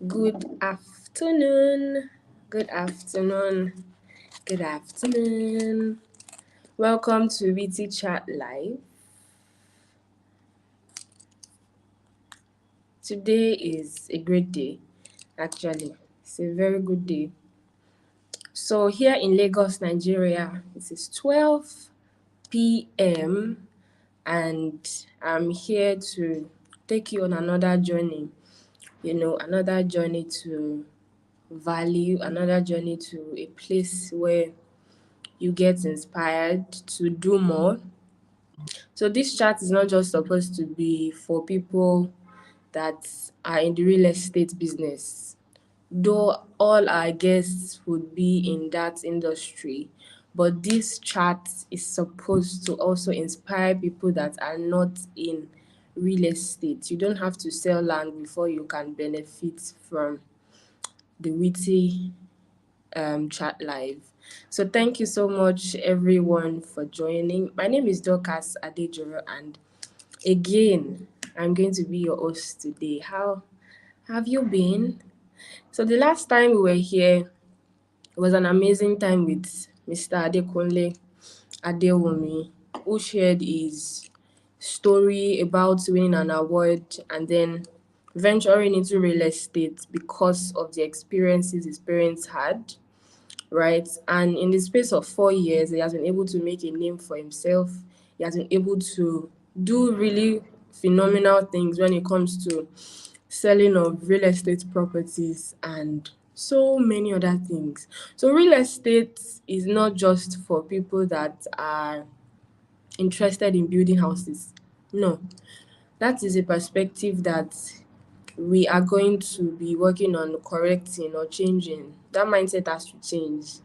Good afternoon. Good afternoon. Good afternoon. Welcome to VT Chat Live. Today is a great day, actually. It's a very good day. So, here in Lagos, Nigeria, it is 12 p.m. and I'm here to take you on another journey. Another journey to value, another journey to a place where you get inspired to do more. So this chat is not just supposed to be for people that are in the real estate business, though all our guests would be in that industry. But this chat is supposed to also inspire people that are not in real estate. You don't have to sell land before you can benefit from the witty chat live. So thank you so much everyone for joining. My name is Dorcas Adejoro, and again I'm going to be your host today. How have you been? So the last time we were here was an amazing time with Mr. Adekunle Adewumi, who shared his story about winning an award and then venturing into real estate because of the experiences his parents had, right? And in the space of 4 years, he has been able to make a name for himself. He has been able to do really phenomenal things when it comes to selling of real estate properties and so many other things. So, real estate is not just for people that are interested in building houses. No, that is a perspective that we are going to be working on correcting or changing. That mindset has to change,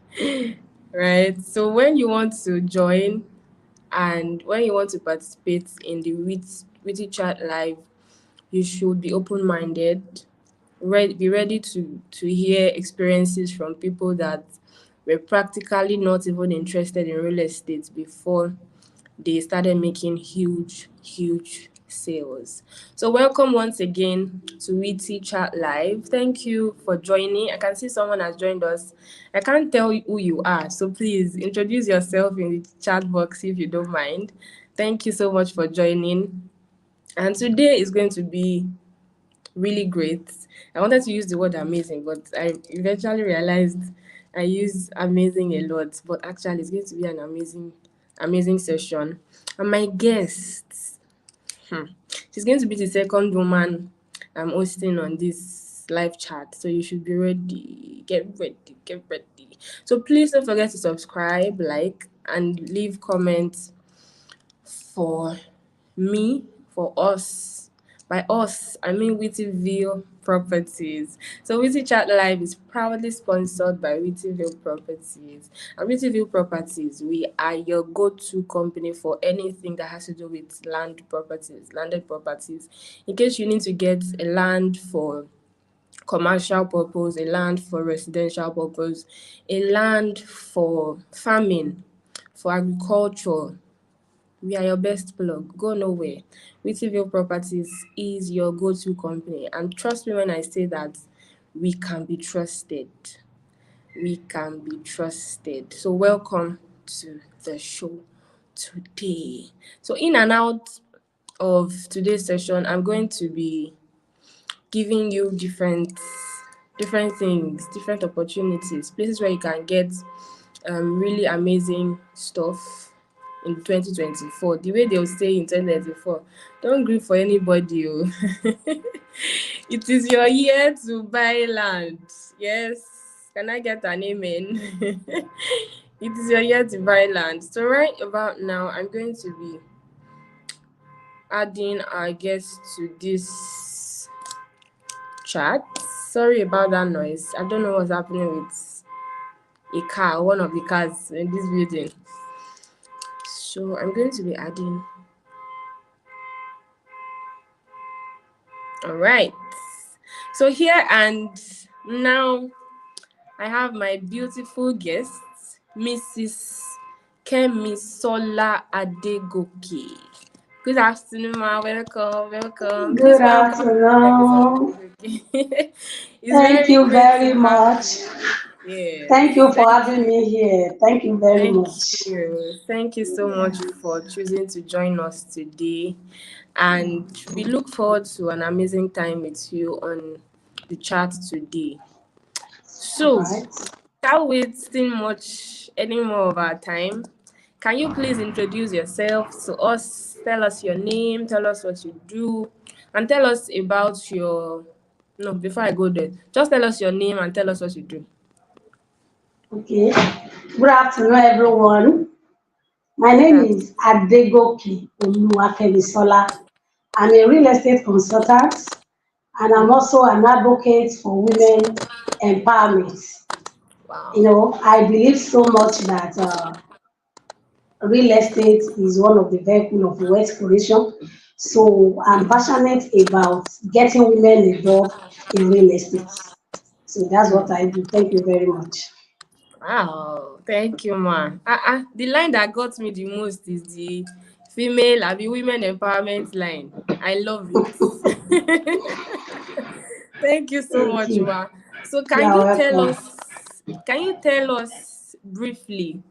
right? So when you want to join and when you want to participate in the Witty Chat Live, you should be open-minded, be ready to hear experiences from people that were practically not even interested in real estate before they started making huge sales. So welcome once again to Witty Chat Live. Thank you for joining. I can see someone has joined us. I can't tell who you are, so please introduce yourself in the chat box if you don't mind. Thank you so much for joining. And today is going to be really great. I wanted to use the word amazing, but I eventually realized I use amazing a lot. But actually, it's going to be an amazing session. And my guest, she's going to be the second woman I'm hosting on this live chat. So you should be ready. Get ready. So please don't forget to subscribe, like, and leave comments for me, for us. By us, I mean Wittyville Properties. So Witty Chat Live is proudly sponsored by Wittyville Properties. And Wittyville Properties, we are your go-to company for anything that has to do with landed properties. In case you need to get a land for commercial purpose, a land for residential purpose, a land for farming, for agriculture, we are your best plug. Go nowhere. Wittyville Properties is your go-to company. And trust me when I say that we can be trusted. We can be trusted. So welcome to the show today. So in and out of today's session, I'm going to be giving you different things, different opportunities, places where you can get really amazing stuff in 2024. The way they'll say in 2024, don't grieve for anybody. Oh. It is your year to buy land. Yes. Can I get an amen? It is your year to buy land. So right about now, I'm going to be adding our guest to this chat. Sorry about that noise. I don't know what's happening with a car, one of the cars in this building. So I'm going to be adding. All right. So here and now, I have my beautiful guest, Mrs. Kemisola Adegoke. Good afternoon, ma. Welcome, welcome. Please Good welcome everyone. afternoon. Okay. It's Thank very you great to very have much. you. Thank Yes. you for Thank having you. me here. Thank you very Thank much. you. Thank you so much for choosing to join us today. And we look forward to an amazing time with you on the chat today. All So, right. without wasting much any more of our time, can you please introduce yourself to us? Tell us your name, tell us what you do, and tell us about your. No, before I go there, just tell us your name and tell us what you do. Okay. Good afternoon, everyone. My Good name afternoon. is Adegoke Oluwakemisola. I'm a real estate consultant and I'm Mm. also an advocate for women empowerment. Wow. I believe so much that real estate is one of the vehicle of wealth creation. So I'm passionate about getting women involved in real estate. So that's what I do. Thank you very much. Wow, thank you, ma. The line that got me the most is the female, abi women empowerment line. I love it. Thank you so Thank much, you. ma. So, You're welcome. can you tell us briefly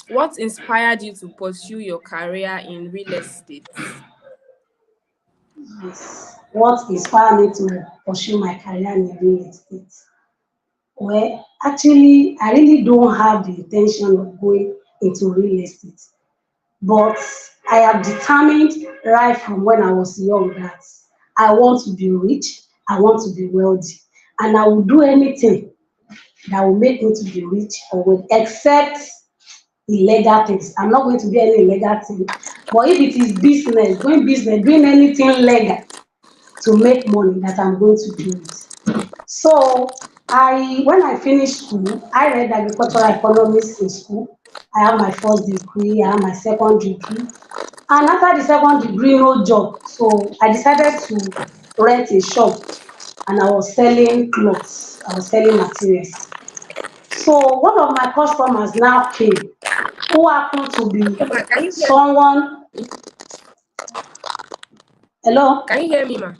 what inspired you to pursue your career in real estate? Yes. What inspired me to pursue my career in real estate? Well, actually, I really don't have the intention of going into real estate. But I am determined right from when I was young that I want to be rich, I want to be wealthy, and I will do anything that will make me to be rich or wealthy, except illegal things. I'm not going to do any illegal thing. But if it is business, doing anything legal to make money, that I'm going to do it. So when I finished school, I read agricultural economics in school. I have my first degree, I have my second degree. And after the second degree, no job. So I decided to rent a shop and I was selling clothes, I was selling materials. So one of my customers now came who happened to be So, ma, can you hear me? someone. Hello, Can you hear me, ma?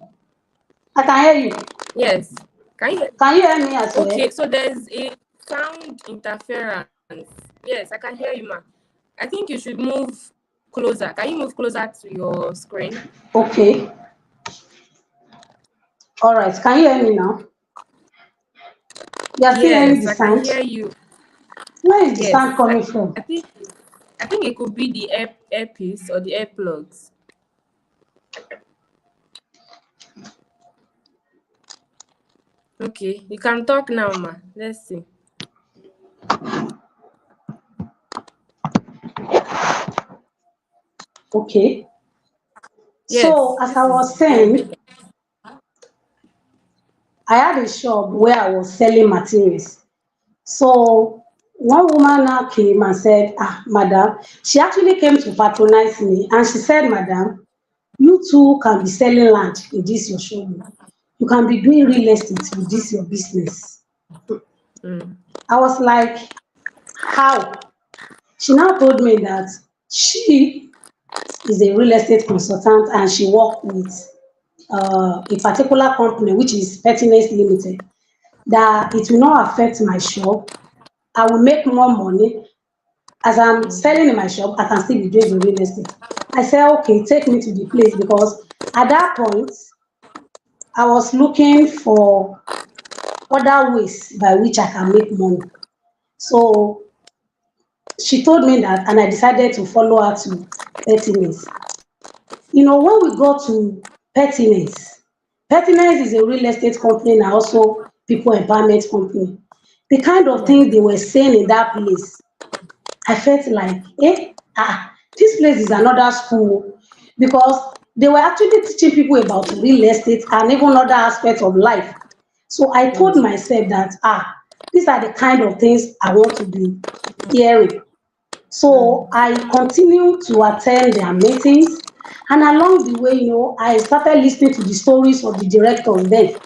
I can hear you. Yes. Can you hear me? Can you hear me as well? Okay, so there's a sound interference. Yes, I can hear you, ma. I think you should move closer. Can you move closer to your screen? Okay, all right. Can you hear me now? You are still hearing Yes, the I can sound? hear you. Where is the Yes, sound coming from? I think it could be the earpiece or the earplugs. Okay, you can talk now, ma. Let's see. Okay. So Yes, as I this is was way saying, better. I had a shop where I was selling materials. So one woman now came and said, madam, she actually came to patronize me and she said, madam, you too can be selling land in this your showroom. You can be doing real estate with this your business. Mm, I was like, how? She now told me that she is a real estate consultant and she worked with a particular company which is Pertinence Limited, that it will not affect my shop. I will make more money. As I'm selling in my shop, I can still be doing the real estate. I said, okay, take me to the place because at that point, I was looking for other ways by which I can make money. So she told me that, and I decided to follow her to Pertinence. When we go to Pertinence, Pertinence is a real estate company and also people empowerment company. The kind of yeah. things they were saying in that place, I felt like, this place is another school because they were actually teaching people about real estate and even other aspects of life. So I told Yes. myself that, these are the kind of things I want to be hearing. So Mm, I continued to attend their meetings. And along the way, I started listening to the stories of the directors then.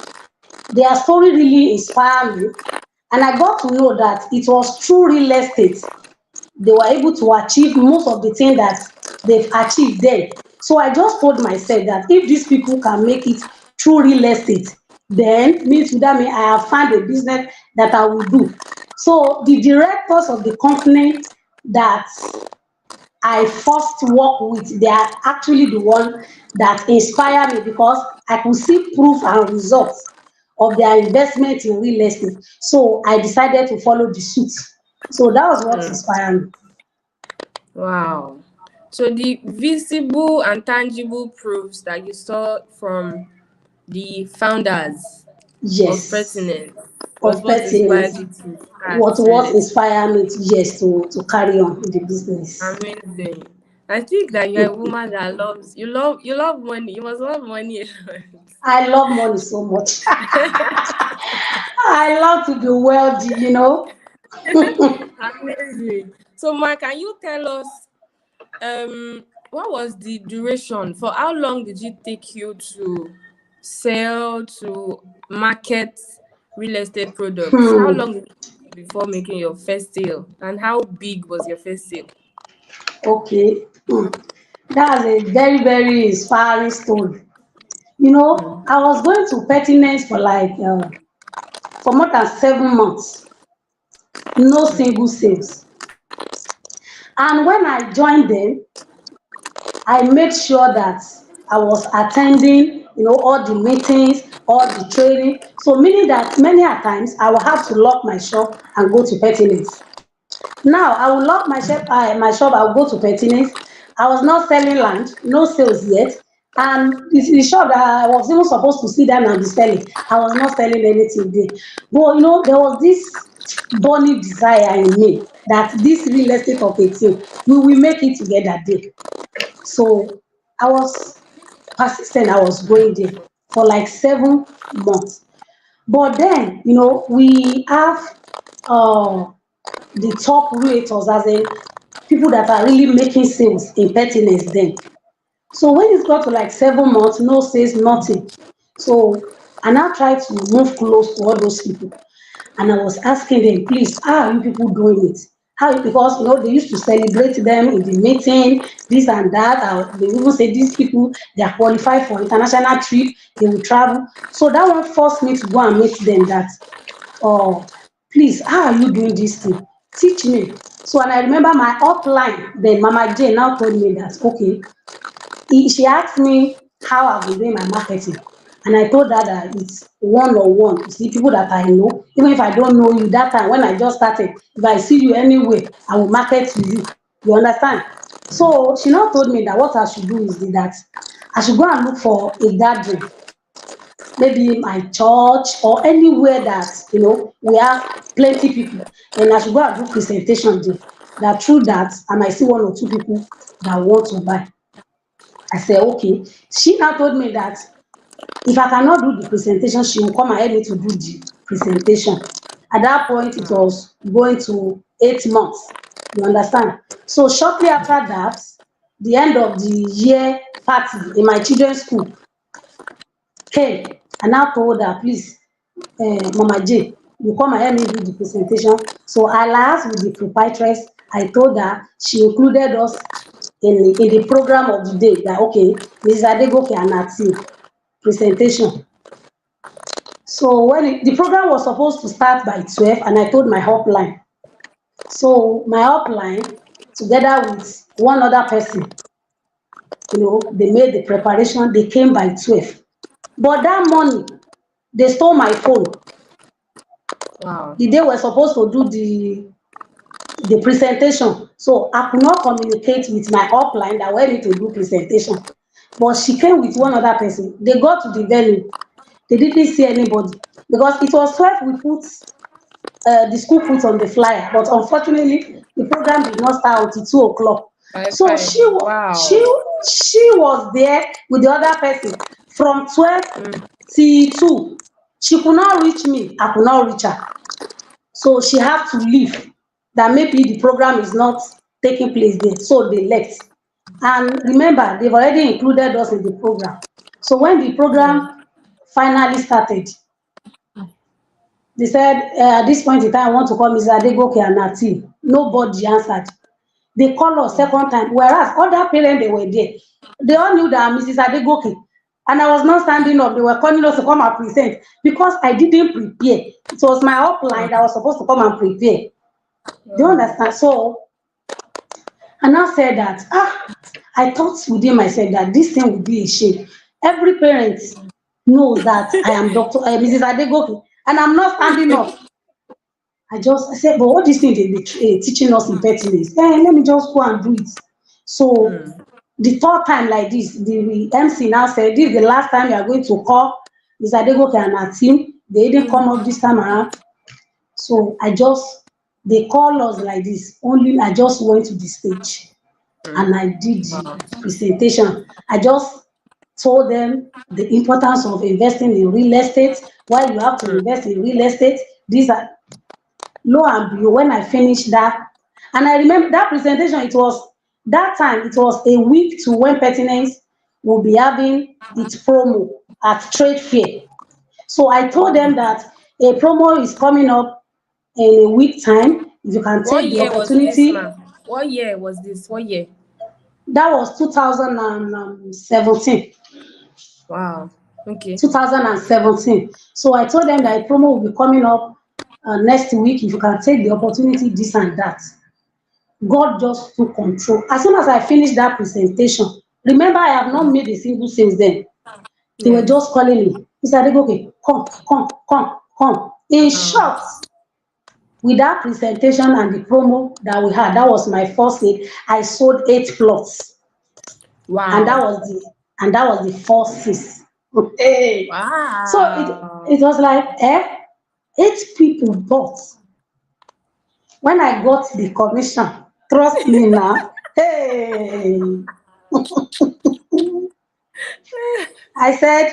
Their story really inspired me. And I got to know that it was through real estate they were able to achieve most of the things that they've achieved then. So I just told myself that if these people can make it through real estate, then means with that mean I have found a business that I will do. So the directors of the company that I first work with, they are actually the one that inspire me because I could see proof and results of their investment in real estate. So I decided to follow the suit. So that was what Hmm. inspired me. Wow. So the visible and tangible proofs that you saw from the founders of Yes, pertinence was of what inspired pertinence. you to start real What estate. inspired me to, yes, to carry on with the business. Amazing. I think that you're a woman that loves you love money. You must love money a lot. I love money so much. I love to be wealthy, you know. Amazing. So, Mark, can you tell us what was the duration? For how long did it take you to sell to market real estate products? How Hmm. long did it take you before making your first sale? And how big was your first sale? Okay. That's a very, very inspiring story. I was going to pertinence for like for more than 7 months, no single sales. And when I joined them, I made sure that I was attending, all the meetings, all the training. So meaning that many a times I will have to lock my shop and go to pertinence. Now I will lock my shop, I will go to pertinence. I was not selling land, no sales yet. And the shop that I was even supposed to sit down and be selling, I was not selling anything there. But there was this burning desire in me that this real estate of a thing, we will make it together there. So I was persistent, I was going there for like 7 months. But then, we have uh the top realtors, as in people that are really making sales in pertinence then. So when it got to like 7 months, no sales, nothing. So I now try to move close to all those people. And I was asking them, please, how are you people doing it? How, because they used to celebrate them in the meeting, this and that. They even say these people, they are qualified for international trip, they will travel. So that one forced me to go and meet them that, oh, please, how are you doing this thing? Teach me. So, and I remember my upline, then Mama Jane now told me that, okay, she asked me how I've been doing my marketing. And I told her that it's one on one. You see, people that I know, even if I don't know you that time when I just started, if I see you anywhere, I will market to you. You understand? So she now told me that what I should do is that I should go and look for a gathering, maybe my church or anywhere that we have plenty people. Then I should go and do presentation there. That through that I might see one or two people that want to buy. I said okay. She now told me that if I cannot do the presentation, she will come and help me to do the presentation. At that point it Wow. was going to 8 months. You understand? So shortly after that, the end of the year party in my children's school came. I now told her, please, Mama J, you come and help me do the presentation. So I liaised with the proprietress. I told her, she included us in the program of the day that, okay, Mrs. Adegoke and her team, presentation. So the program was supposed to start by 12, and I told my upline. So my upline, together with one other person, they made the preparation. They came by 12. But that morning, they stole my phone Wow. the day we're supposed to do the presentation. So I could not communicate with my upline that we need to do presentation. But she came with one other person. They got to the venue. They didn't see anybody because it was 12 we put the school put on the flyer. But unfortunately, the program did not start until 2 o'clock. By So five. Wow. she was there with the other person from 12 Mm. till 2. She could not reach me. I could not reach her. So she had to leave, that maybe the program is not taking place there. So they left. And remember, they've already included us in the program. So when the Mm. program finally started, they said, at this point in time, I want to call Mrs. Adegoke and her team. Nobody answered. They call us second time, whereas other parents they were there. They all knew that Mrs. Adegoke, and I was not standing up. They were calling us to come and present because I didn't prepare. It was my upline that was supposed to come and prepare. Do you Oh. understand? So I now said that I thought within myself that this thing would be a shame. Every parent knows that I am Doctor Mrs. Adegoke, and I'm not standing up. I said, but what this thing they be teaching us in 30 minutes? Let me just go and do it. So Mm. the third time like this, the MC now said, this is the last time you are going to call Ms. Adegoke and her team. They didn't come up this time around. So they call us like this. Only I just went to the stage and I did the Wow. presentation. I just told them the importance of investing in real estate, why you have to invest in real estate. These are lo and behold, when I finished that, and I remember that presentation, it was that time, it was a week to when Pertinence will be having its promo at trade fair. So I told them Oh. that a promo is coming up in a week time. If you can What take the year was this, opportunity, ma? What year was this? What year? that was 2017. Wow. Okay. 2017. So I told them that a promo will be coming up next week. If you can take the opportunity, this and that. God just took control. As soon as I finished that presentation, remember I have not made a single since then. They were Yes. just calling me. Mr. Adegoke, come, come, come, come. In Wow. short, with that presentation and the promo that we had, that was my first aid. I sold 8 plots, and that Wow. was the first six. Hey. So it Wow. was like 8 people bought. When I got the commission, trust me now. Hey, I said,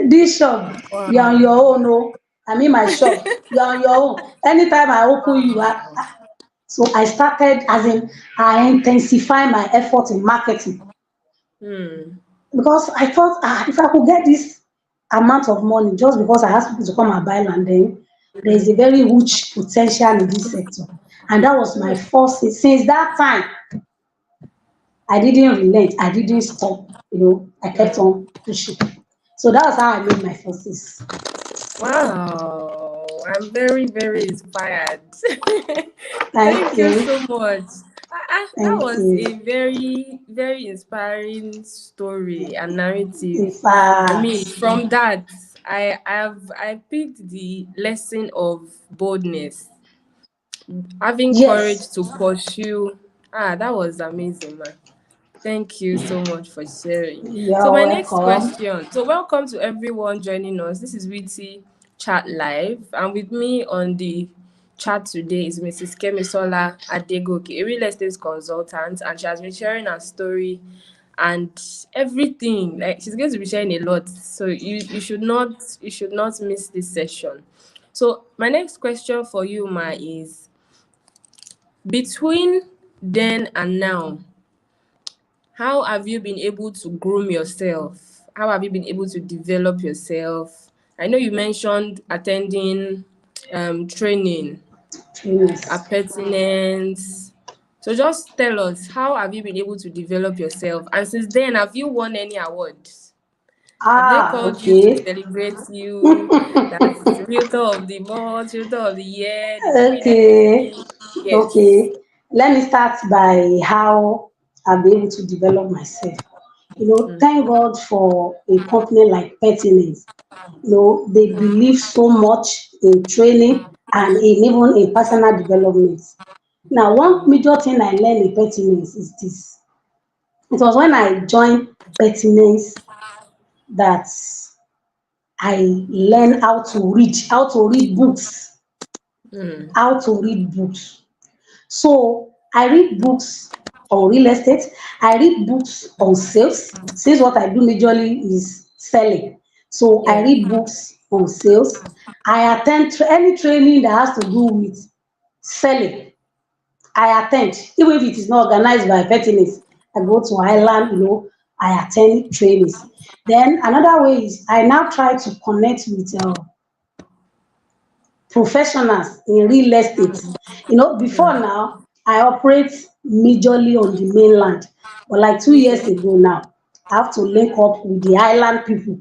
this shop, you're on Wow. your own. Oh, I'm in my shop. You're on your own. Anytime I open you, so I started, as in, I intensify my effort in marketing Hmm. because I thought, if I could get this amount of money just because I asked people to come and buy land, then there is a very huge potential in this sector. And that was my first. Since that time, I didn't relent. I didn't stop. I kept on pushing. So that was how I made my forces. Wow, I'm very, very inspired. Thank Thank you you. so much. That Thank was you. a very, very inspiring story and narrative. In I mean, fact, from that, I picked the lesson of boldness, having courage yes, to pursue. That was amazing, man. Thank you so much for sharing. So you're my next welcome. question. So welcome to everyone joining us. This is Witty Chat Live, and with me on the chat today is Mrs. Kemisola Adegoke, a real estate consultant, and she has been sharing her story and everything. Like she's going to be sharing a lot. So you should not miss this session. So my next question for you, Ma, is between then and now, how have you been able to groom yourself? How have you been able to develop yourself? I know you mentioned attending training Yes. at pertinence. So just tell us, how have you been able to develop yourself? And since then, have you won any awards? Have they called you to Okay. celebrate you? That's Realtor of the Month, Realtor of the Year. Did you win Okay. anything? Yes. Okay. Let me start by how I'll be able to develop myself. Thank God for a company like Pertinence. They believe so much in training and even in personal development. Now, one major thing I learned in Pertinence is this. It was when I joined Pertinence that I learned how to read books, Mm. how to read books. So I read books on real estate. I read books on sales. Since what I do majorly is selling. So I Yeah. read books on sales. I attend any training that has to do with selling. I attend, even if it is not organized by Pertinence. I go to Ireland, I attend trainings. Then another way is I now try to connect with professionals in real estate. Before now, I operate majorly on the mainland. But like 2 years Okay. ago now, I have to link up with the island people.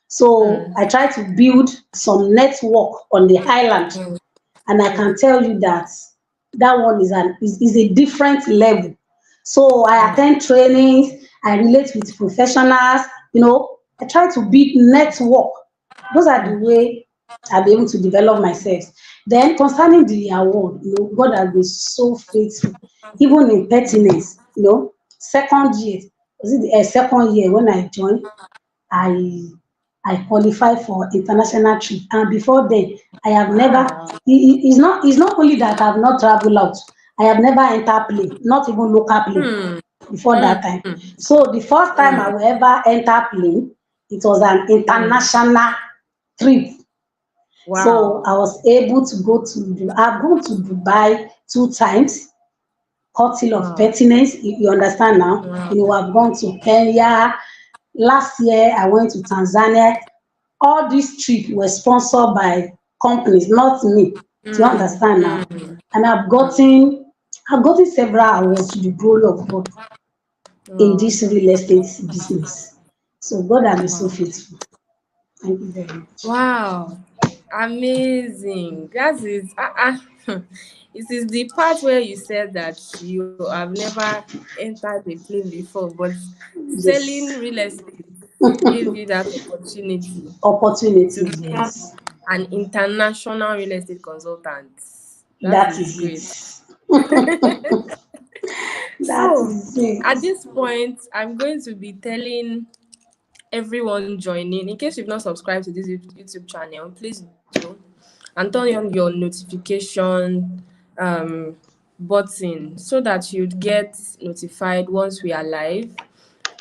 So Mm. I try to build some network on the island, Mm. and I can Mm. tell you that that one is a different level. So I Mm. attend trainings, I relate with professionals, I try to build network. Those are the Mm. way I'll be able to develop myself. Then concerning the award, God has been so faithful, even in pertinence, second year, was it the second year when I joined, I I qualify for international trip, and before then I have never. Wow. It's not only that I have not traveled out. I have never entered plane, not even local plane Mm. before that Mm. time. So the first time I Mm. will ever enter plane, it was an Mm. international trip. So Wow. I was able to go to. I've gone to Dubai 2 times, courtesy of Wow. pertinence. You understand now? Wow. I've gone to Kenya. Last year I went to Tanzania. All these trips were sponsored by companies, not me. Do you Mm. understand now? Mm. And I've gotten several awards to the glory of God in Wow. this real estate business. So God has been so Wow. faithful. Thank you very much. Wow. Amazing. That is it is the part where you said that you have never entered a plane before, but selling Yes. real estate gave you that opportunity to Opportunities, become yes. an international real estate consultant. That That is is great. it. That So, is it. at this point, I'm going to be telling everyone joining, in case you've not subscribed to this YouTube channel, please do, and turn on your notification button so that you'd get notified once we are live.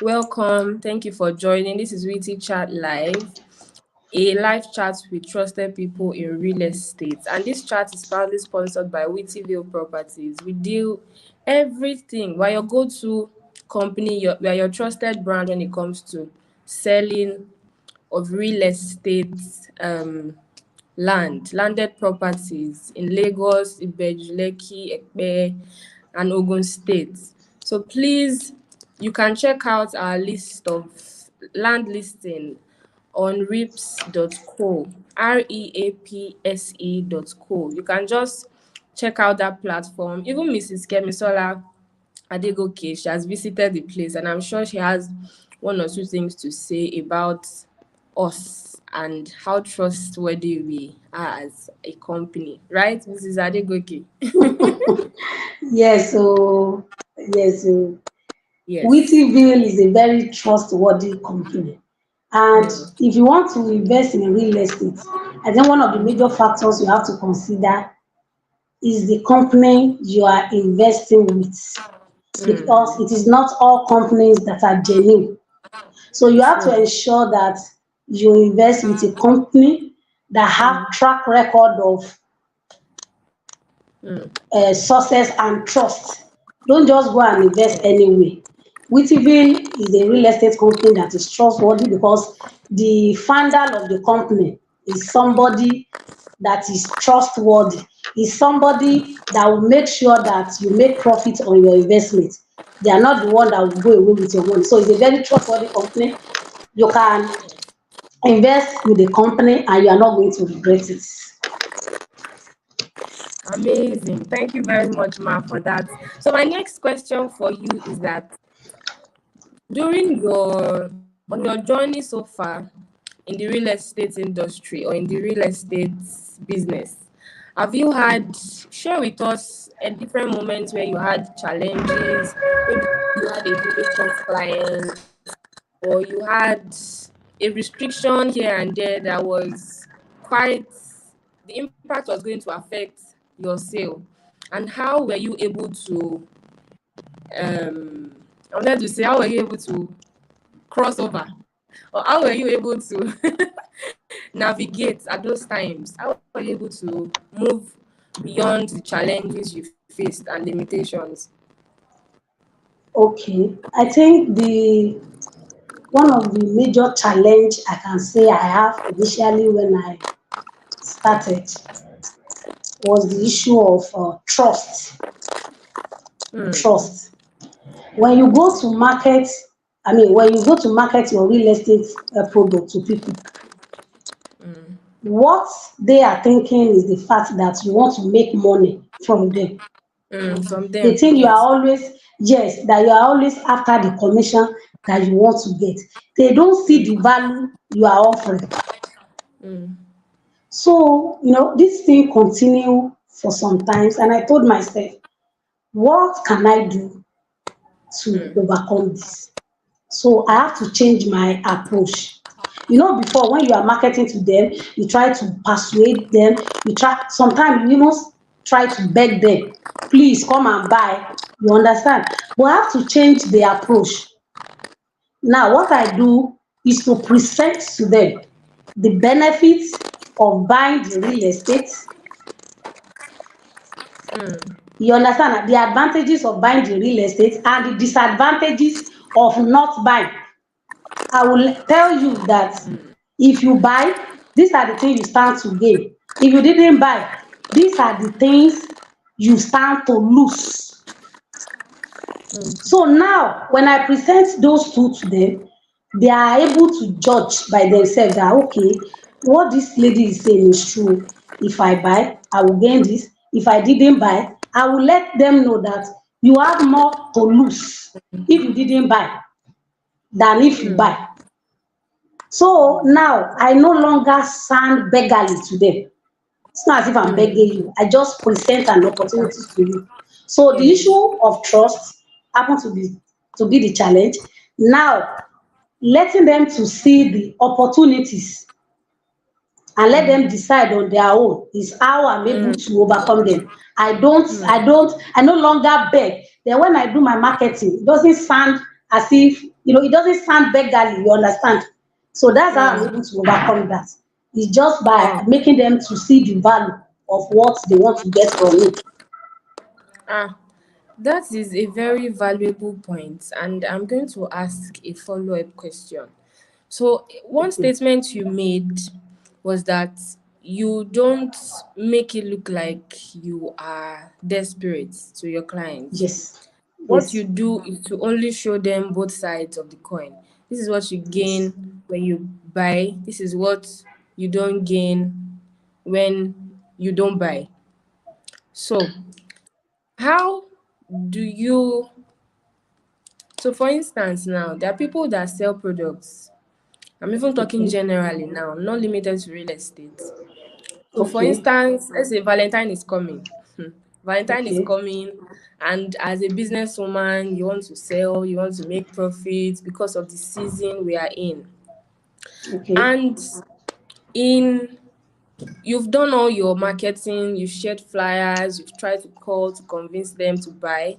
Welcome, thank you for joining. This is Witty Chat Live, a live chat with trusted people in real estate. And this chat is proudly sponsored by Wittyville Properties. We deal everything. We're your go-to company, we're your trusted brand when it comes to selling of real estate landed properties in Lagos, Ibeju, Lekki, Ekpe, and Ogun State. So please, you can check out our list of land listing on reaps.co, reapse.co. You can just check out that platform. Even Mrs. Kemisola Adegoke, she has visited the place, and I'm sure she has one or two things to say about us and how trustworthy we are as a company. Right, Mrs. Adegoke? Yes, so yes, so Yes. Wittyville is a very trustworthy company. And Mm. if you want to invest in real estate, I think one of the major factors you have to consider is the company you are investing with, because Mm. it is not all companies that are genuine. So you have to True. ensure that you invest with a company that have Mm. track record of Mm. success and trust. Don't just go and invest anywhere. Wittyville is a real estate company that is trustworthy because the founder of the company is somebody that is trustworthy, is somebody that will make sure that you make profit on your investment. They are not the one that will go away with your money. So it's a very trustworthy company. You can invest with the company and you are not going to regret it. Amazing. Thank you very much, Ma, for that. So my next question for you is that during your on your journey so far in the real estate industry or in the real estate business, have you had share with us a different moment where you had challenges, maybe you had a really tough client, or you had a restriction here and there that was quite the impact was going to affect your sale, and how were you able to I wanted to say how were you able to cross over, or how were you able to navigate at those times? How were you able to move beyond the challenges you faced and limitations? Okay, I think the one of the major challenge I can say I have initially when I started was the issue of trust. trust. When you go to market, when you go to market your real estate product to people, what they are thinking is the fact that you want to make money from them. From They them, think you are yes. always, yes, that you are always after the commission that you want to get. They don't see the value you are offering. So, this thing continue for some times, and I told myself, what can I do to overcome this? So I have to change my approach. Before, when you are marketing to them, you try to persuade them, you try, sometimes you even try to beg them, please come and buy. You understand? But I have to change the approach. Now, what I do is to present to them the benefits of buying the real estate. You understand the advantages of buying the real estate and the disadvantages of not buying. I will tell you that if you buy, these are the things you stand to gain. If you didn't buy, these are the things you stand to lose. So now, when I present those two to them, they are able to judge by themselves that, okay, what this lady is saying is true. If I buy, I will gain this. If I didn't buy, I will let them know that you have more to lose if you didn't buy than if you buy. So now I no longer sound beggarly to them. It's not as if I'm begging you. I just present an opportunity to you. So the Yes. issue of trust happened to be the challenge. Now letting them to see the opportunities and let them decide on their own is how I'm able to overcome them. I no longer beg. Then when I do my marketing, it doesn't sound as if, it doesn't sound beggarly, you understand? So that's how I'm able to overcome that. It's just by Wow. making them to see the value of what they want to get from me. Ah, that is a very valuable point, and I'm going to ask a follow-up question. So, one Okay. statement you made was that you don't make it look like you are desperate to your clients. Yes. What you Yes. do is to only show them both sides of the coin. This is what you Yes. gain when you buy, this is what you don't gain when you don't buy. So, how do you so for instance now, there are people that sell products. I'm even talking Okay. generally now, not limited to real estate. So for Okay. instance, let's say Valentine is coming. Valentine is Okay. coming, and as a businesswoman, you want to sell, you want to make profits because of the season we are in. Okay. And in you've done all your marketing, you've shared flyers, you've tried to call to convince them to buy,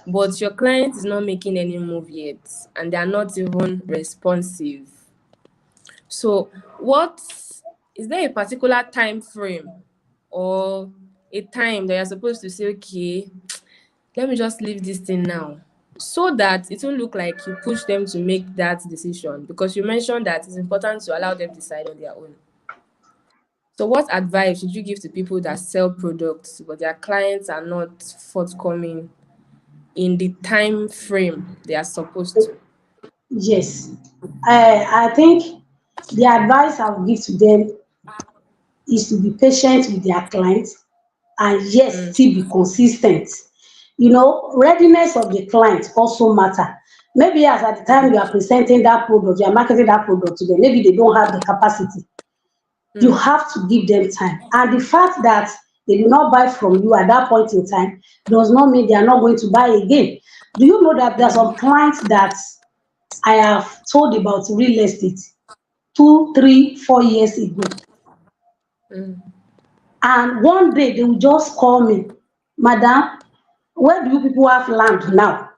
but your client is not making any move yet and they are not even responsive. So, what is there a particular time frame or a time that you're supposed to say, okay, let me just leave this thing now, so that it won't look like you push them to make that decision? Because you mentioned that it's important to allow them decide on their own. So, what advice should you give to people that sell products but their clients are not forthcoming in the time frame they are supposed to? Yes. I think the advice I will give to them is to be patient with their clients and yes, still be consistent. Readiness of the client also matter. Maybe as at the time you are presenting that product, you are marketing that product to them, maybe they don't have the capacity. You have to give them time. And the fact that they do not buy from you at that point in time does not mean they are not going to buy again. Do you know that there are some clients that I have told about real estate 2, 3, 4 years ago? And one day they will just call me, Madam, where do you people have land now?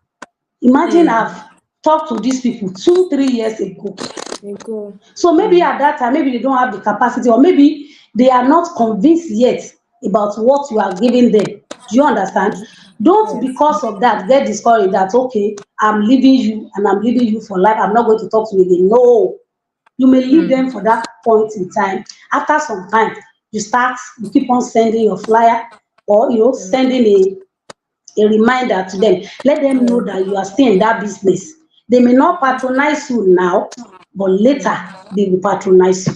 Imagine I've talked to these people 2, 3 years ago. They go. So maybe at that time, maybe they don't have the capacity, or maybe they are not convinced yet about what you are giving them. Do you understand? Don't, Yes. because of that, get discouraged that, okay, I'm leaving you and I'm leaving you for life. I'm not going to talk to you again. No, you may leave them for that point in time. After some time, you keep on sending your flyer, or sending a reminder to them. Let them know that you are still in that business. They may not patronize you now, but later they will patronize you.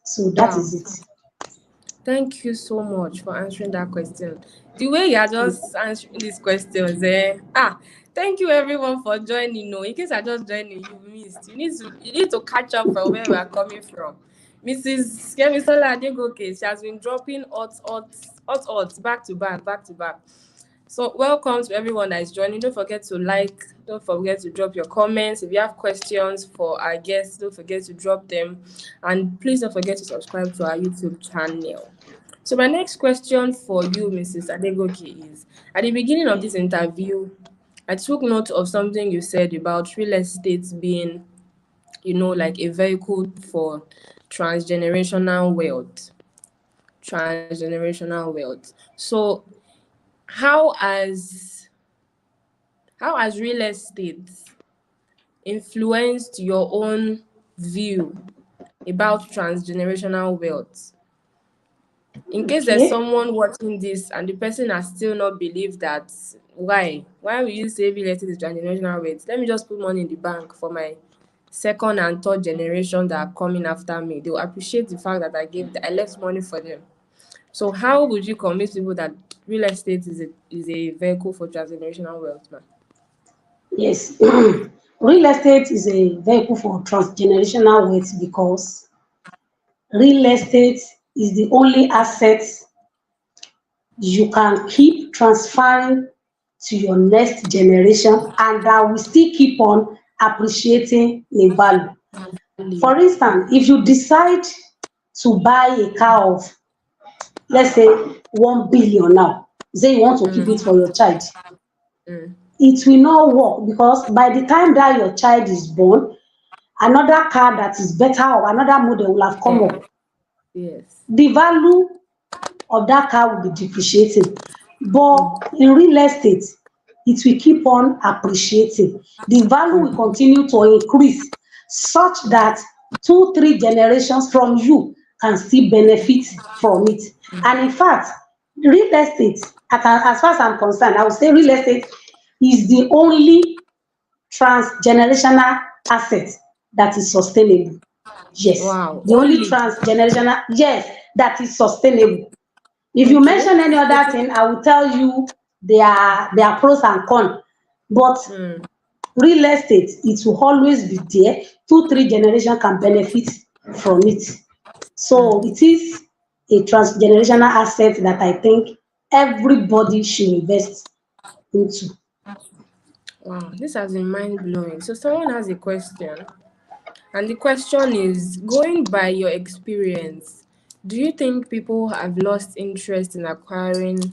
So that Wow. is it. Thank you so much for answering that question. The way you are just answering these questions, thank you everyone for joining. No, in case I just joining, you missed. You need to catch up from where we are coming from. Mrs. Kemisola Adegoke, she has been dropping hot, back to back, back to back. So welcome to everyone that is joining. Don't forget to like, don't forget to drop your comments. If you have questions for our guests, don't forget to drop them. And please don't forget to subscribe to our YouTube channel. So my next question for you, Mrs. Adegoke, is at the beginning of this interview, I took note of something you said about real estate being, like a vehicle for transgenerational wealth. Transgenerational wealth. So how has how has real estate influenced your own view about transgenerational wealth? In case there's Okay. someone watching this and the person has still not believed that, why will you say real estate is transgenerational wealth? Let me just put money in the bank for my second and third generation that are coming after me. They will appreciate the fact that I left money for them. So how would you convince people that real estate is a vehicle for transgenerational wealth, man? Yes. Real estate is a vehicle for transgenerational wealth because real estate is the only asset you can keep transferring to your next generation and that will still keep on appreciating in value. Value. For instance, if you decide to buy a car of, let's say, 1 billion now, say you want to keep it for your child, Mm. it will not work because by the time that your child is born, another car that is better or another model will have come Yeah. up. Yes. The value of that car will be depreciating. But Mm. in real estate, it will keep on appreciating. The value will Mm. continue to increase such that 2, 3 generations from you can still benefit from it. And in fact, real estate, as far as I'm concerned, I would say real estate is the only transgenerational asset that is sustainable. Yes, Wow. the only Only. transgenerational, yes, that is sustainable. If you Okay. mention any other thing, I will tell you their pros and cons. But Mm. real estate, it will always be there. 2, 3 generations can benefit from it. So it is a transgenerational asset that I think everybody should invest into. Wow. This has been mind blowing. So someone has a question, and the question is, going by your experience, do you think people have lost interest in acquiring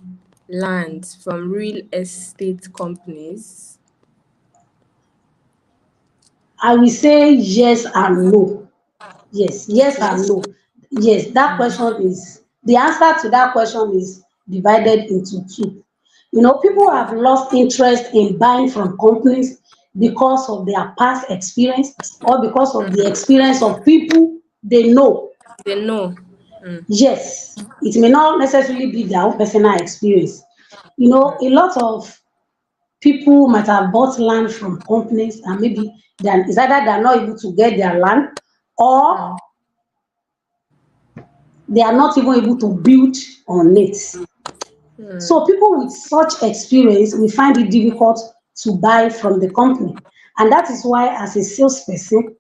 land from real estate companies? I will say yes and no. Yes Okay. and no. Yes, that question is the answer to that question is divided into two. People Okay. have lost interest in buying from companies because of their past experience or because of the experience of people they know. They know. Mm. Yes, it may not necessarily be their own personal experience. A lot of people might have bought land from companies and maybe it's either they're not able to get their land or Mm. they are not even able to build on it. So Mm. people with such experience will find it difficult to buy from the company. And that is why as a salesperson,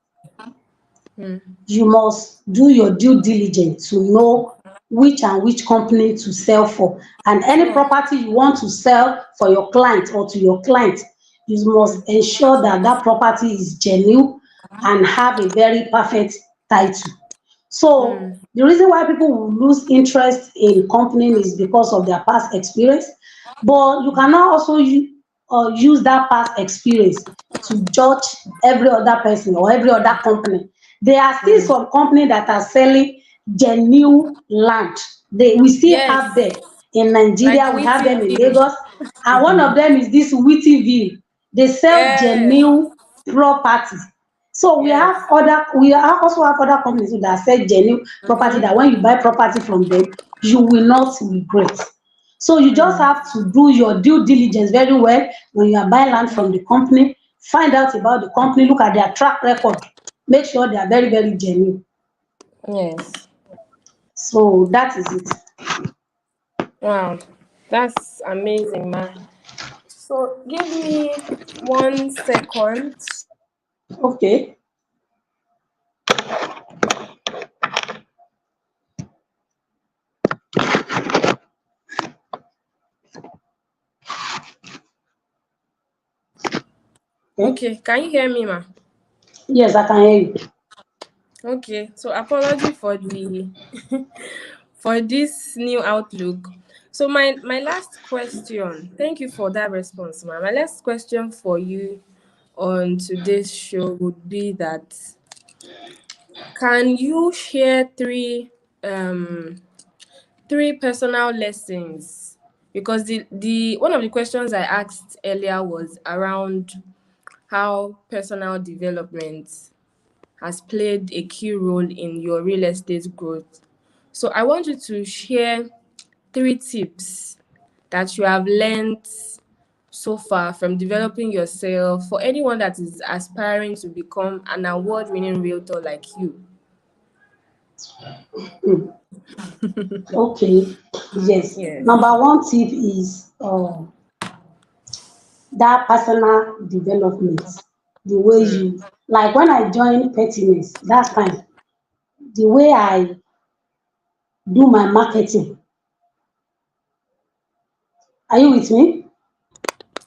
Mm. you must do your due diligence to know which company to sell for. And any Sure. property you want to sell for your client or to your client, you must ensure that that property is genuine and have a very perfect title. So Mm. the reason why people will lose interest in company is because of their past experience. But you cannot also use that past experience to judge every other person or every other company. There are still Mm. some company that are selling genuine land. We still have Yes. them in Like Nigeria, we have them in Wheatyville. Lagos, and one of them is this Wheatyville. They sell Yes. genuine property. So Yes. we also have other companies that sell genuine property that when you buy property from them, you will not regret. So you just have to do your due diligence very well when you are buying land from the company. Find out about the company, look at their track record, make sure they are very, very genuine. Yes. So that is it. Wow. That's amazing, man. So give me 1 second. Okay. Okay. Okay, can you hear me, ma? Yes, I can hear you. Okay, so apology for the for this new outlook. So my last question, thank you for that response, ma. My last question for you on today's show would be that can you share three personal lessons? Because the one of the questions I asked earlier was around how personal development has played a key role in your real estate growth. So I want you to share 3 tips that you have learned so far from developing yourself for anyone that is aspiring to become an award-winning realtor like you. Hmm. Okay. Yes. Yes. Number one tip is that personal development. The way Mm. you, like when I joined pettiness that time, the way I do my marketing. Are you with me?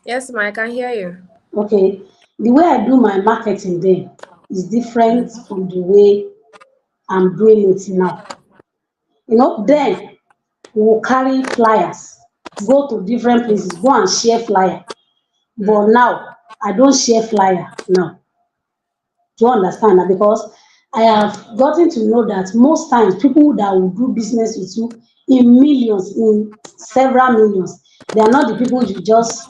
Yes, ma, I can hear you. Okay. The way I do my marketing then is different from the way I'm doing it now. Then we will carry flyers, go to different places, go and share flyer. But Mm. now I don't share flyer now. Do you understand that? Because I have gotten to know that most times people that will do business with you in millions, in several millions, they are not the people you just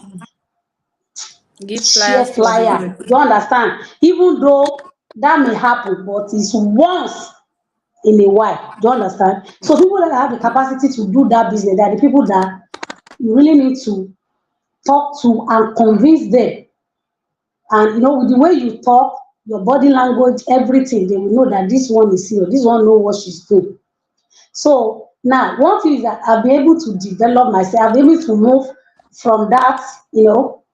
Give share flyers for the flyer. youth. Do you understand? Even though that may happen, but it's once in a while. Do you understand? So people that have the capacity to do that business, they are the people that you really need to talk to and convince them. And with the way you talk, your body language, everything, they will know that this one is serious. This one know what she's doing. So now, one thing is that I'll be able to develop myself. I'll be able to move from that,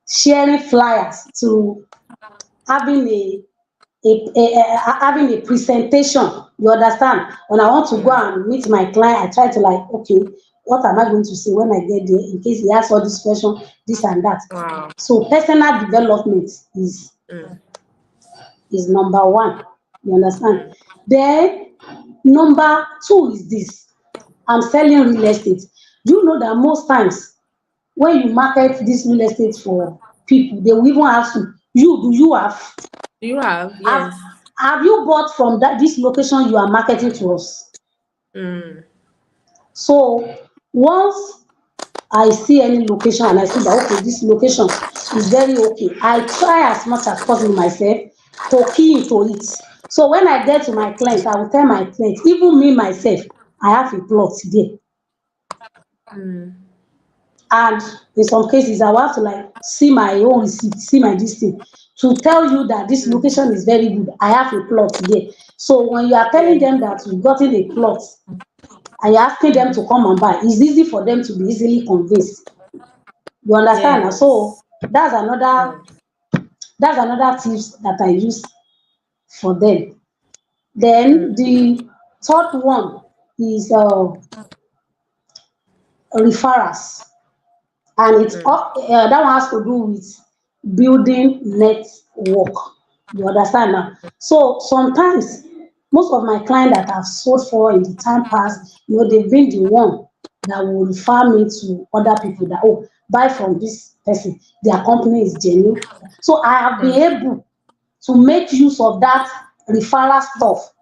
sharing flyers to having having a presentation. You understand? When I want to go Mm. and meet my client, I try to like, okay, what am I going to say when I get there in case he asks all this question, this and that. Wow. So personal development Mm. is number one. You understand? Mm. Then number two is this. I'm selling real estate. Do you know that most times when you market this real estate for people, they will even ask you, do you Do you have? have Yes. have you bought from this location you are marketing to us? Mm. So once I see any location and I see that okay, this location is very okay, I try as much as possible myself to key into it. So when I get to my client, I will tell my client, even me myself, I have a plot there. Mm. And in some cases, I will have to like see my own receipt, see my this thing to tell you that this Mm. location is very good. I have a plot there. So when you are telling Yeah. them that you've gotten a plot and you're asking them to come and buy, it's easy for them to be easily convinced. You understand now? So Yes. Mm. that's another tips that I use for them. Then Mm. the third one is referrals. And that one has to do with building network. You understand now? So sometimes most of my clients that I've sold for in the time past, they've been the one that will refer me to other people that buy from this person, their company is genuine. So I have been Mm. able to make use of that referral stuff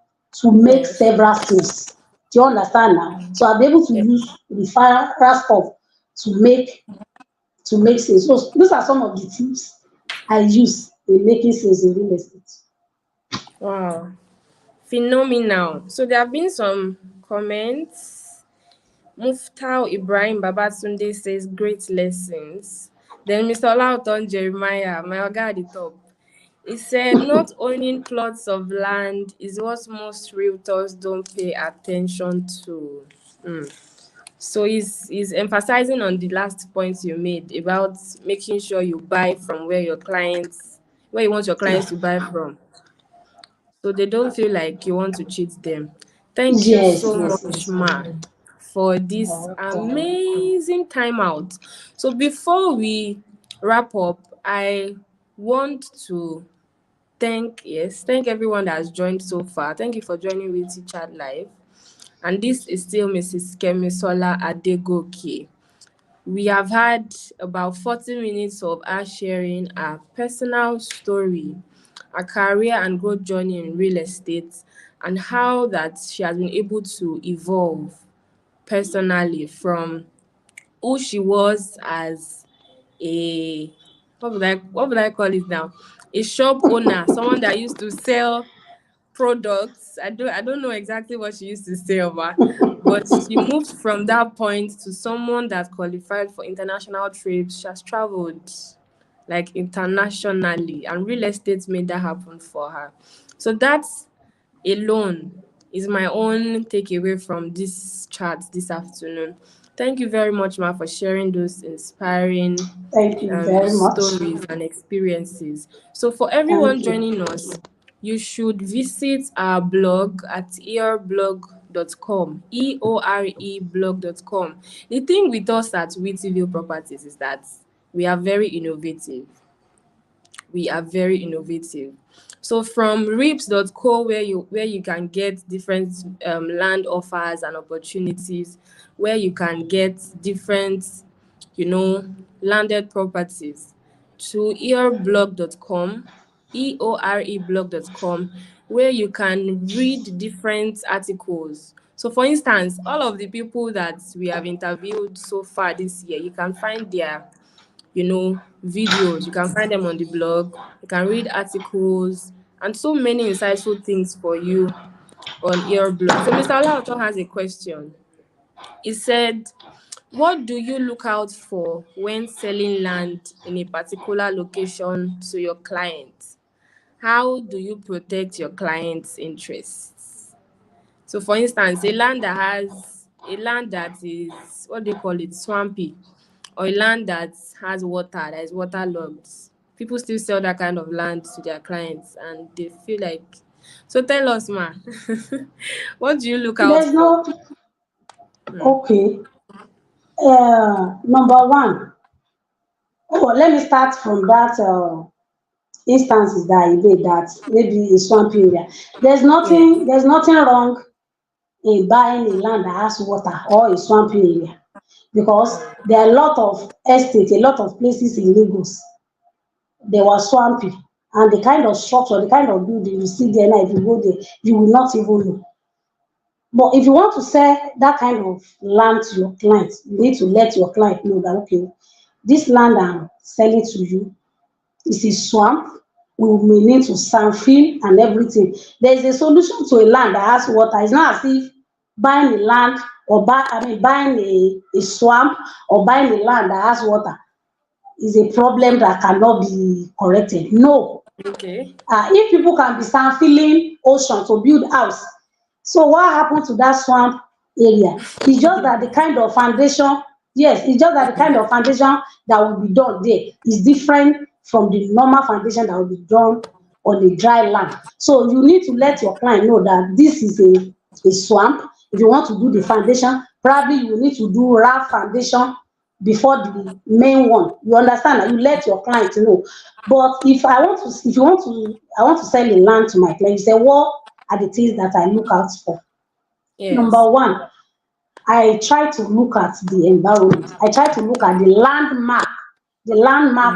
to make Yes. several sales. Do you understand now? So I'll be able to Yeah. use referral stuff to make sales. So those are some of the tips I use in making sales in real estate. Wow. Phenomenal. So there have been some comments. Muftau Ibrahim Babatunde says great lessons. Then Mr. Olauton Jeremiah, my oga at the top, he said not owning plots of land is what most realtors don't pay attention to. Mm. So he's emphasizing on the last point you made about making sure you buy from where you want your clients Yeah. to buy from, so they don't feel like you want to cheat them. Thank you Yes, so yes, much, yes. Ma, for this You're welcome. amazing time out. So before we wrap up, I want to thank everyone that has joined so far. Thank you for joining with Chat Live. And this is still Mrs. Kemisola Adegoke. We have had about 40 minutes of us sharing our personal story, our career and growth journey in real estate, and how that she has been able to evolve personally from who she was as a what would I call it now? A shop owner, someone that used to sell products. I don't know exactly what she used to say about, but she moved from that point to someone that qualified for international trips. She has traveled like internationally, and real estate made that happen for her. So that's alone is my own takeaway from this chat this afternoon. Thank you very much, Ma, for sharing those inspiring Thank you very much. stories and experiences. So, for Thank everyone you. joining us, you should visit our blog at eorblog.com, eoreblog.com. The thing with us at Wheatville Properties is that we are very innovative. So from rips.co, where you can get different land offers and opportunities, where you can get different, landed properties, to eorblog.com, eoreblog.com, where you can read different articles. So for instance, all of the people that we have interviewed so far this year, you can find their videos. You can find them on the blog. You can read articles and so many insightful things for you on your blog. So Mr. Olauto has a question. He said, what do you look out for when selling land in a particular location to your client? How do you protect your client's interests? So for instance, a land that is, what do you call it, swampy, or a land that has water, that is waterlogged. People still sell that kind of land to their clients and they feel like, so tell us, Ma, what do you look out There's for? no, Hmm. okay. Number one, oh, let me start from that instances that you made that maybe a swampy area. Yes. There's nothing wrong in buying a land that has water or a swampy area because there are a lot of estates, a lot of places in Lagos they were swampy and the kind of structure, the kind of building you see there now, if you go there, you will not even know. But if you want to sell that kind of land to your client, you need to let your client know that okay, this land I'm selling to you is a swamp. We may need to sand fill and everything. There is a solution to a land that has water. It's not as if buying a land or buying a swamp or buying a land that has water is a problem that cannot be corrected. No, Okay. if people can be sand filling ocean to build house, so what happened to that swamp area? It's just that the kind of foundation, yes, it's just that the kind of foundation that will be done there is different from the normal foundation that will be done on a dry land. So you need to let your client know that this is a swamp. If you want to do the foundation, probably you need to do raft foundation before the main one. You understand that you let your client know. But if you want to, I want to sell a land to my client, you say, what are the things that I look out for? Yes. Number one, I try to look at the environment. I try to look at the landmarks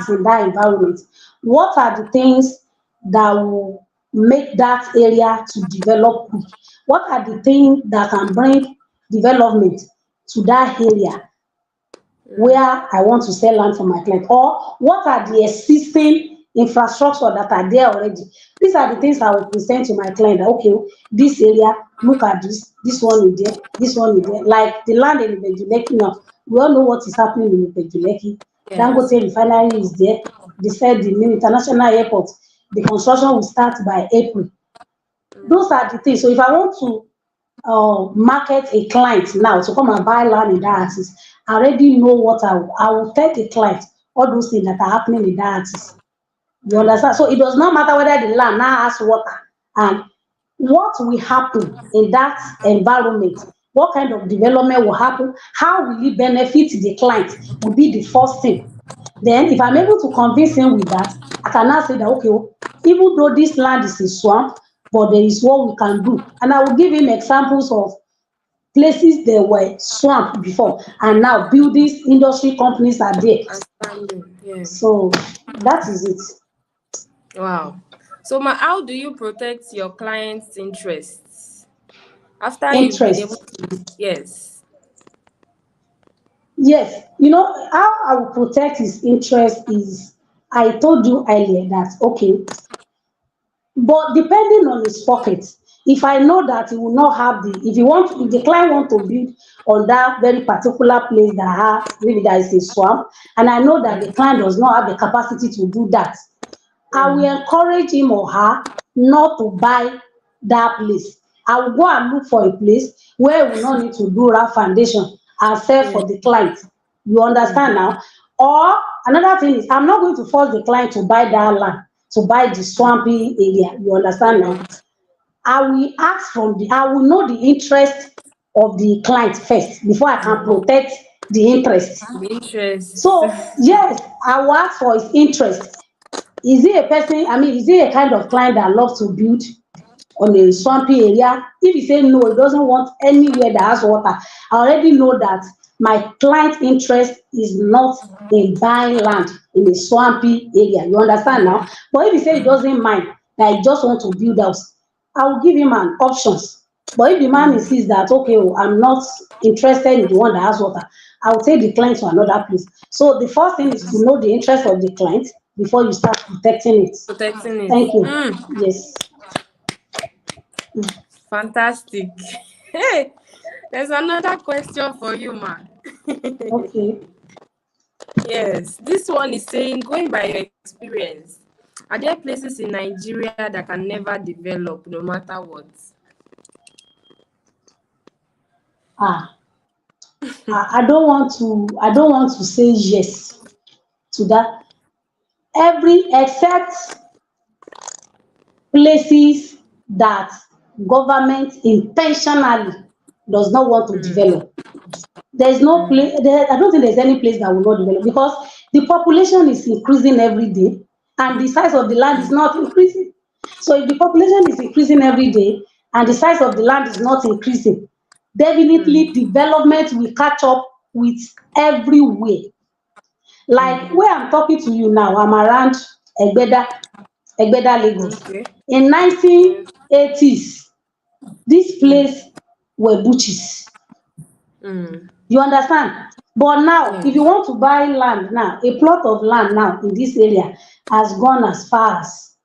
in that environment. What are the things that will make that area to develop quick? What are the things that can bring development to that area where I want to sell land for my client? Or what are the existing infrastructure that are there already. These are the things I will present to my client that, okay, this area, look at this one is there, this one is there. Like the land in Ibejuleki now, we all know what is happening in Ibejuleki. Yes. Dangote refinery is there. They said the new international airport, the construction will start by April. Mm. Those are the things. So if I want to market a client now to come and buy land in that axis, I already know what I will tell the client all those things that are happening in that axis. You Mm. understand? So it does not matter whether the land now has water and what will happen in that environment, what kind of development will happen, how will it benefit the client will be the first thing. Then if I'm able to convince him with that, I can now say that, okay, even though this land is a swamp, but there is what we can do. And I will give him examples of places there were swamp before and now buildings, industry companies are there. Outstanding. Yeah. So that is it. Wow. So, how do you protect your client's interests after you've been able Interest. to? Yes. Yes, how I will protect his interest is, I told you earlier that, okay, but depending on his pocket, if I know that he will not have if the client want to build on that very particular place that maybe there is a swamp, and I know that the Mm. client does not have the capacity to do that, I will Mm. encourage him or her not to buy that place. I will go and look for a place where we will not need to do rough foundation and sell Yeah. for the client. You understand Mm. now? Or another thing is, I'm not going to force the client to buy that land, to buy the swampy area. You understand now? Area. I will know the interest of the client first before I can Mm. protect the interest. The interest. So yes, I will ask for his interest. Is he a person, I mean, is he a kind of client that loves to build on a swampy area? If he say no, he doesn't want anywhere that has water, I already know that my client interest is not in buying land in a swampy area. You understand now? But if he say he doesn't mind, that he just want to build house, I will give him an options. But if the man Mm. insists that, okay, I'm not interested in the one that has water, I will take the client to another place. So the first thing is to know the interest of the client before you start protecting it. Protecting it. Thank you. Mm. Yes. Fantastic. Hey, there's another question for you, man. Okay. Yes, this one is saying, going by your experience, are there places in Nigeria that can never develop no matter what? Ah, I don't want to say yes to that. Every except places that government intentionally does not want to Mm. develop. There's no place, I don't think there's any place that will not develop because the population is increasing every day and the size of the land is not increasing. So if the population is increasing every day and the size of the land is not increasing, definitely Mm. development will catch up with everywhere. Like Mm. where I'm talking to you now, I'm around Egbeda, Lagos. Okay. In Yes. 1980s, this Mm. place were butches. Mm. You understand? But now, if you Yes. want to buy land now, a plot of land now in this area has gone as far as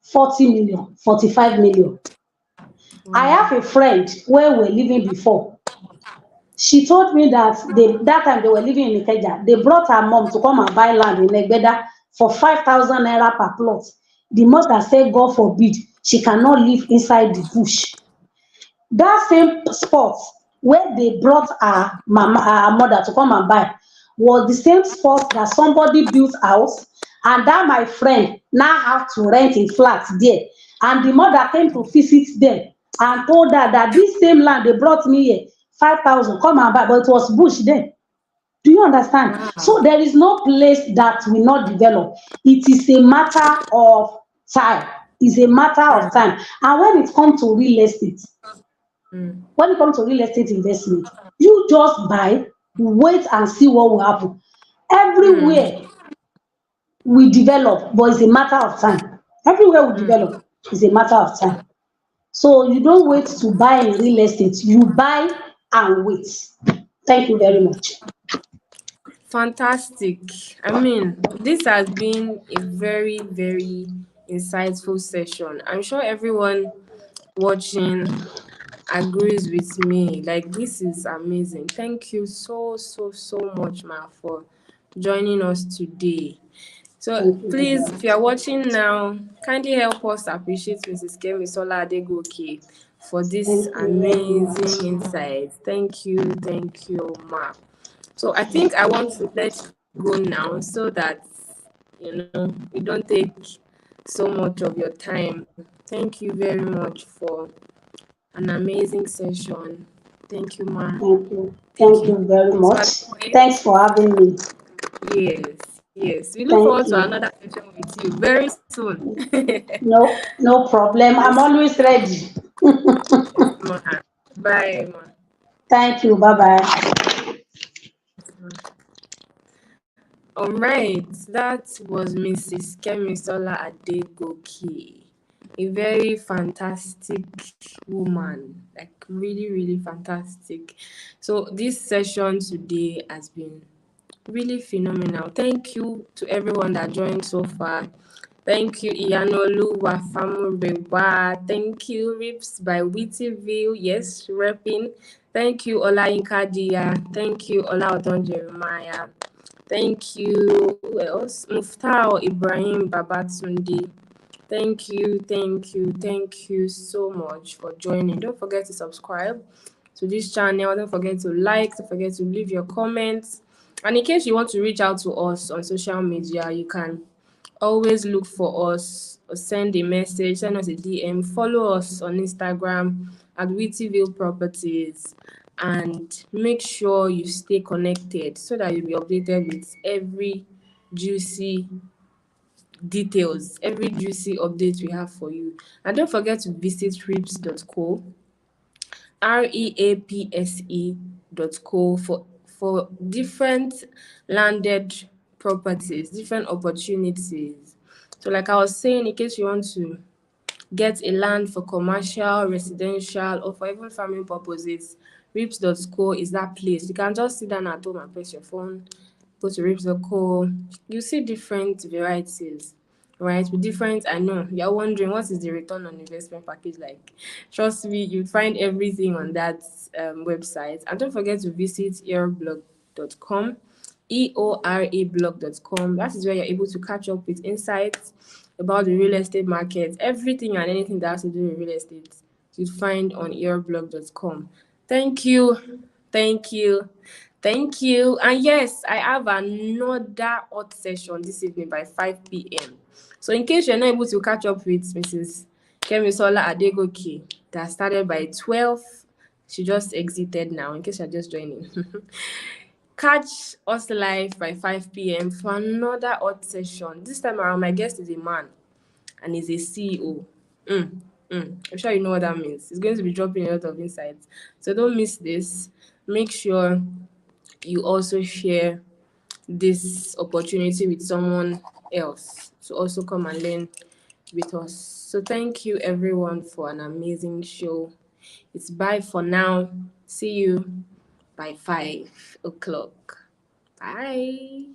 40 million, 45 million. I Wow. have a friend where we were living before. She told me that that time they were living in Ikeja. They brought her mom to come and buy land in Egbeda for 5,000 naira per plot. The mother said, God forbid, she cannot live inside the bush. That same spot where they brought her mother to come and buy was the same spot that somebody built house, and that my friend now have to rent a flat there, and the mother came to visit them and told her that this same land they brought me here 5,000 come and buy, but it was bush then. Do you understand? Wow. So there is no place that will not develop. It is a matter of time. It's a matter of Mm. time. And when it comes to real estate, Mm. when it comes to real estate investment, you just buy, wait and see what will happen. Mm. Everywhere we develop, but it's a matter of time. Everywhere we Mm. develop is a matter of time. So you don't wait to buy in real estate, you buy and wait. Thank you very much. Fantastic. I mean, this has been a very, very insightful session. I'm sure everyone watching agrees with me. Like, this is amazing. Thank you so, so, so much, Ma, for joining us today. So, Thank you very please, if you much. are watching now, kindly help us appreciate Mrs. Kemisola Adegoke for this Thank you very amazing much. insight. Thank you, Ma. So I think I want to let you go now so that we don't take so much of your time. Thank you very much for an amazing session. Thank you, Ma. Thank you. Thank Thank you you. very So at much. this point, Thanks for having me. yes. We look forward Thank to you. another session with you very soon. No, no problem. I'm Yes, always ready. yes, Ma. Bye, Ma. Thank you. Bye bye. All right, that was Mrs. Kemisola Adegoke, a very fantastic woman, like really, really fantastic. So this session today has been really phenomenal. Thank you to everyone that joined so far. Thank you, Iyanolu Wafamurewa. Thank you, Rips by Wittyville. Yes, repping. Thank you, Olayinka Dia. Thank you, Olaoton Jeremiah. Thank you. Who else? Muftao Ibrahim Babatunde. Thank you so much for joining. Don't forget to subscribe to this channel. Don't forget to like, don't forget to leave your comments. And in case you want to reach out to us on social media, you can always look for us or send a message, send us a DM, follow us on Instagram at Wittyville Properties, and make sure you stay connected so that you'll be updated with every juicy details, every juicy update we have for you. And don't forget to visit reaps.co, reapse.co, for different landed properties, different opportunities. So like I was saying, in case you want to get a land for commercial, residential, or for even farming purposes, rips.co is that place. You can just sit down at home and press your phone, go to rips.co. You see different varieties, right? With different, I know you're wondering what is the return on investment package like. Trust me, you find everything on that website. And don't forget to visit earblog.com, eorablog.com. That is where you're able to catch up with insights about the real estate market, everything and anything that has to do with real estate, you'd find on earblog.com. Thank you. Thank you. Thank you. And yes, I have another hot session this evening by 5 p.m. So in case you're not able to catch up with Mrs. Kemisola Adegoke, that started by 12, she just exited now, in case you're just joining. Catch us live by 5 p.m. for another hot session. This time around, my guest is a man and he's a CEO. I'm sure you know what that means. He's going to be dropping a lot of insights. So don't miss this. Make sure you also share this opportunity with someone else to also come and learn with us. So thank you everyone for an amazing show. It's bye for now. See you by 5 o'clock. Bye.